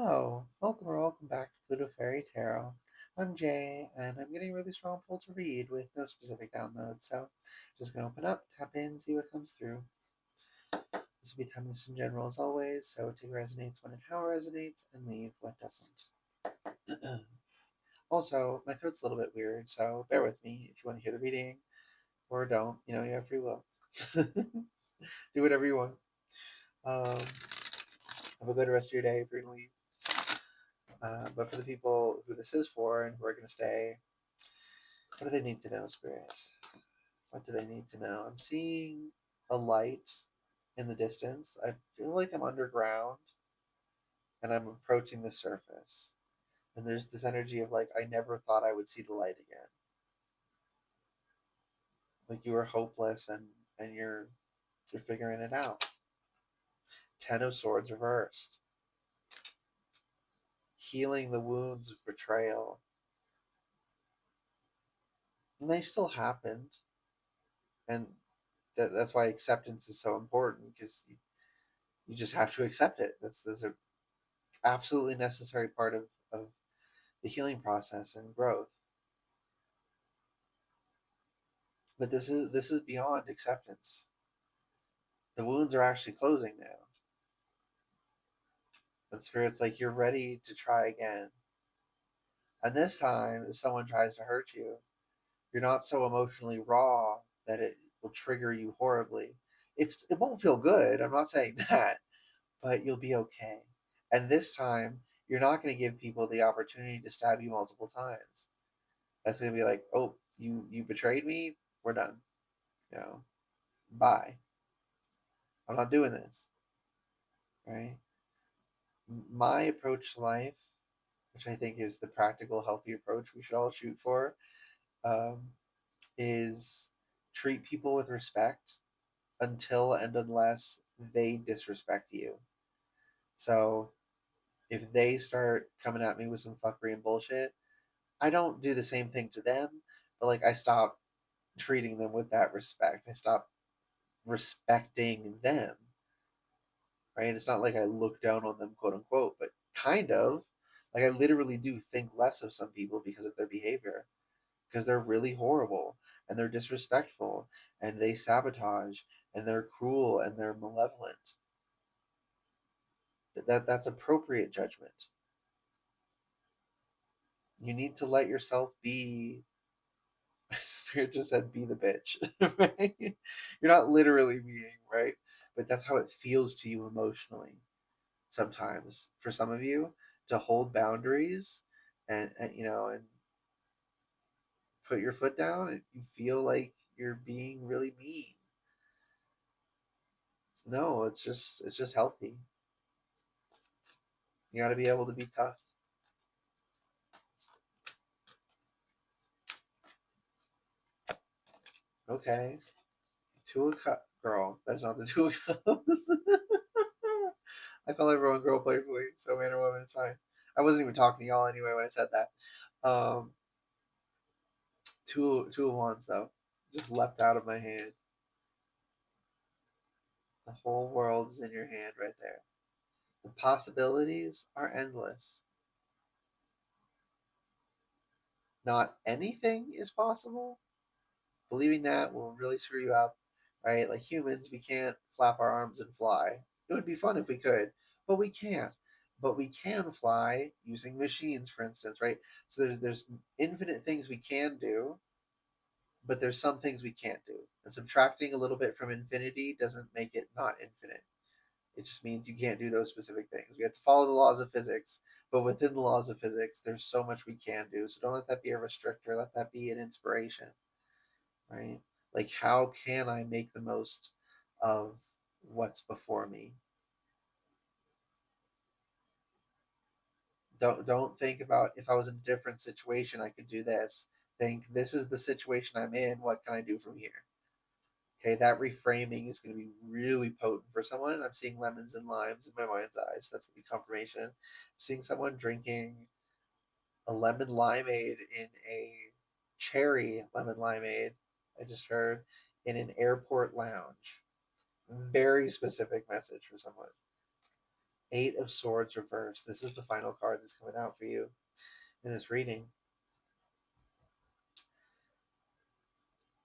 Hello, welcome or welcome back to Pluto Fairy Tarot. I'm Jay, and I'm getting a really strong pull to read with no specific download, so just gonna open up, tap in, see what comes through. This will be timeless in general as always, so take what resonates when and how it resonates, and leave what doesn't. Also, my throat's a little bit weird, so bear with me if you want to hear the reading, or don't. You have free will. Do whatever you want. Have a good rest of your day if you're gonna leave. But for the people who this is for and who are going to stay, what do they need to know, Spirit? What do they need to know? I'm seeing a light in the distance. I feel like I'm underground and I'm approaching the surface. And there's this energy of like, I never thought I would see the light again. Like you were hopeless and you're figuring it out. Ten of Swords reversed. Healing the wounds of betrayal. And they still happened. And that's why acceptance is so important because you just have to accept it. That's an absolutely necessary part of the healing process and growth. But this is beyond acceptance. The wounds are actually closing now. And Spirit's like you're ready to try again. And this time, if someone tries to hurt you, you're not so emotionally raw that it will trigger you horribly. It won't feel good. I'm not saying that, but you'll be okay. And this time, you're not going to give people the opportunity to stab you multiple times. That's going to be like, oh, you betrayed me. We're done. You know, bye. I'm not doing this. Right. My approach to life, which I think is the practical, healthy approach we should all shoot for, um, is treat people with respect until and unless they disrespect you. So if they start coming at me with some fuckery and bullshit, I don't do the same thing to them, but like I stop treating them with that respect. I stop respecting them, right? It's not like I look down on them, quote unquote, but kind of. Like I literally do think less of some people because of their behavior, because they're really horrible and they're disrespectful and they sabotage and they're cruel and they're malevolent. That's appropriate judgment. You need to let yourself be. Spirit just said, "Be the bitch." Right? You're not literally being right, but that's how it feels to you emotionally. Sometimes for some of you to hold boundaries and put your foot down and you feel like you're being really mean. No, it's just healthy. You got to be able to be tough. Okay. Two of cup girl, that's not the two of cups. I call everyone girl playfully, so man or woman, it's fine. I wasn't even talking to y'all anyway when I said that. um two of wands though just leapt out of my hand. The whole world is in your hand right there. The possibilities are endless. Not anything is possible. Believing that will really screw you up, right? Like humans, we can't flap our arms and fly. It would be fun if we could, but we can't. But we can fly using machines, for instance, right? So there's infinite things we can do, but there's some things we can't do. And subtracting a little bit from infinity doesn't make it not infinite. It just means you can't do those specific things. We have to follow the laws of physics, but within the laws of physics, there's so much we can do. So don't let that be a restrictor. Let that be an inspiration, right? Like, how can I make the most of what's before me? Don't think about if I was in a different situation, I could do this. Think this is the situation I'm in. What can I do from here? Okay, that reframing is going to be really potent for someone. And I'm seeing lemons and limes in my mind's eyes. So that's going to be confirmation. I'm seeing someone drinking a lemon limeade in a cherry lemon limeade. I just heard in an airport lounge. Very specific message for someone. Eight of Swords reversed. This is the final card that's coming out for you in this reading.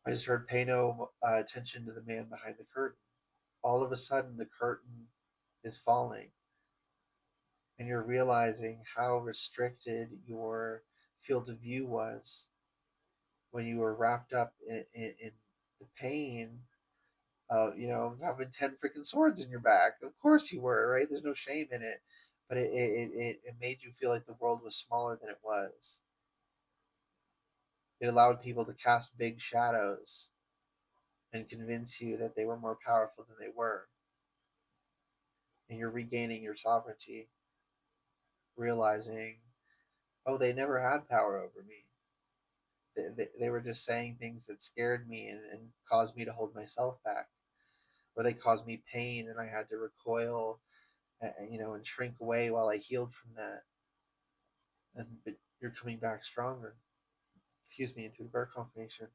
I just heard pay no attention to the man behind the curtain. All of a sudden, the curtain is falling, and you're realizing how restricted your field of view was when you were wrapped up in the pain of, having 10 freaking swords in your back. Of course you were, right? There's no shame in it, but it made you feel like the world was smaller than it was. It allowed people to cast big shadows and convince you that they were more powerful than they were. And you're regaining your sovereignty, realizing, oh, they never had power over me. They were just saying things that scared me and caused me to hold myself back, or they caused me pain and I had to recoil, and shrink away while I healed from that. But you're coming back stronger. Excuse me, into the birth confirmation.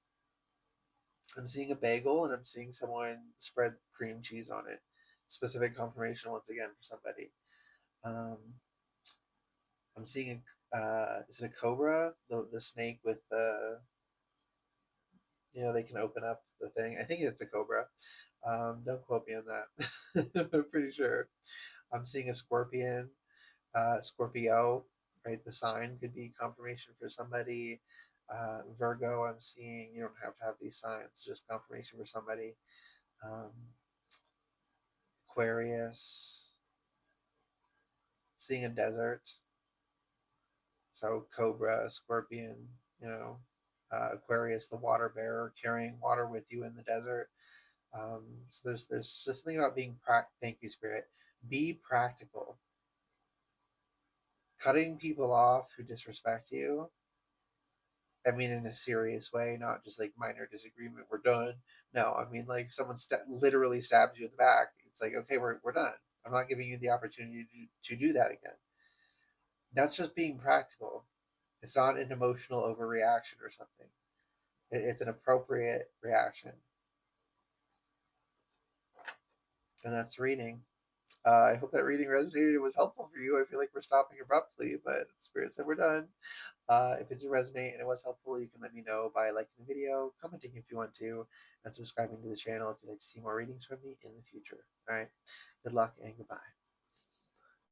I'm seeing a bagel and I'm seeing someone spread cream cheese on it. Specific confirmation once again for somebody. Um, I'm seeing is it a cobra? The snake with they can open up the thing. I think it's a cobra. Don't quote me on that. I'm pretty sure. I'm seeing a scorpion, Scorpio, right? The sign could be confirmation for somebody. Virgo, I'm seeing you don't have to have these signs, just confirmation for somebody. Um, Aquarius, seeing a desert. So Cobra, Scorpion, Aquarius, the water bearer, carrying water with you in the desert. So there's just something about being Thank you, Spirit. Be practical. Cutting people off who disrespect you. I mean, in a serious way, not just like minor disagreement. We're done. No, I mean like someone literally stabs you in the back. It's like, okay, we're done. I'm not giving you the opportunity to do that again. That's just being practical. It's not an emotional overreaction or something. It's an appropriate reaction, and that's reading. I hope that reading resonated and was helpful for you. I feel like we're stopping abruptly, but Spirit said we're done. If it did resonate and it was helpful, you can let me know by liking the video, commenting if you want to, and subscribing to the channel if you'd like to see more readings from me in the future. All right. Good luck and goodbye.